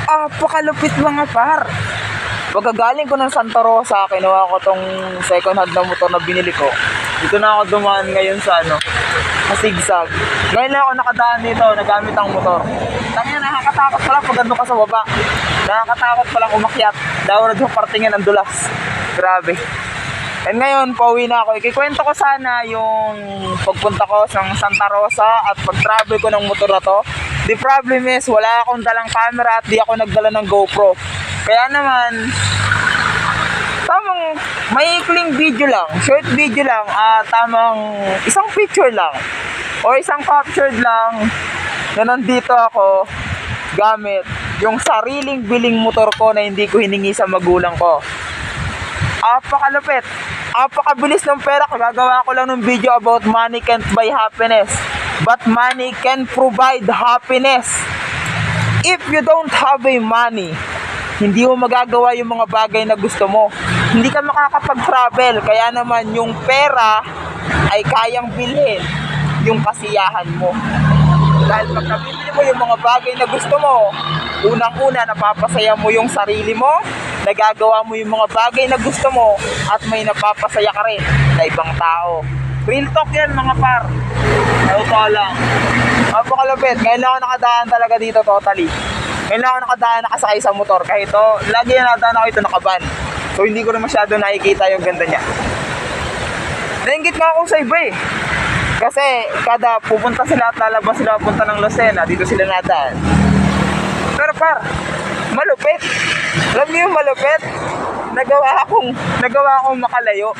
Pakalupit mga par. Pagkagaling ko ng Santa Rosa, kinuha ko tong second hand na motor na binili ko. Dito na ako dumaan ngayon sa sa zigzag. Ngayon lang ako nakadaan dito, nagamit ang motor. Tangina, nakakatakot pala pag ando ka sa baba. Nakakatakot pala umakyat. Dahil yung partingin ang dulas. Grabe. And ngayon, pauwi na ako. Ikikwento ko sana yung pagpunta ko sa Santa Rosa at pag-travel ko ng motor na to. The problem is, wala akong dalang camera at di ako nagdala ng GoPro. Kaya naman, tamang maikling video lang, short video lang, tamang isang picture lang o isang captured lang na nandito ako gamit yung sariling biling motor ko na hindi ko hiningi sa magulang ko. Apakalupit, apakabilis ng pera. Gagawa ko lang ng video about money can't buy happiness, but money can provide happiness. If you don't have a money, hindi mo magagawa yung mga bagay na gusto mo. Hindi ka makakapag-travel. Kaya naman yung pera ay kayang bilhin yung kasiyahan mo. Dahil pag nabibili mo yung mga bagay na gusto mo, unang-una napapasaya mo yung sarili mo, nagagawa mo yung mga bagay na gusto mo, at may napapasaya ka rin na ibang tao. Real talk yan mga par. Totoo lang. Napakalupit. Ngayon lang ako nakadaan talaga dito totally. Ngayon lang ako nakadaan nakasakay sa motor. Kahit ito, lagi na nadaan ako ito nakaban. So hindi ko rin masyado nakikita yung ganda niya. Nainggit nga ako sa iba eh. Kasi kada pupunta sila at lalabas sila punta ng Lucena, dito sila nadaan. Pero par, malupit. Alam niyo yung malupit? Nagawa akong makalayo.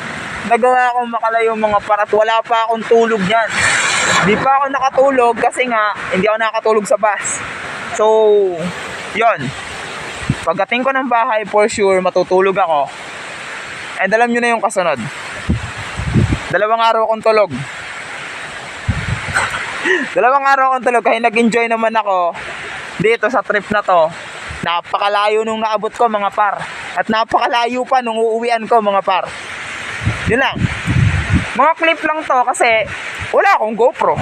Nagawa akong makalayo mga par at wala pa akong tulog niyan. Di pa ako nakatulog kasi nga hindi ako nakatulog sa bus. So, yon. Pagdating ko ng bahay, for sure, matutulog ako. And alam nyo na yung kasunod. 2 araw akong tulog. 2 araw akong tulog. Kaya nag-enjoy naman ako dito sa trip na to. Napakalayo nung naabot ko mga par. At napakalayo pa nung uuwian ko mga par. Yun lang. Mga clip lang to kasi wala akong GoPro.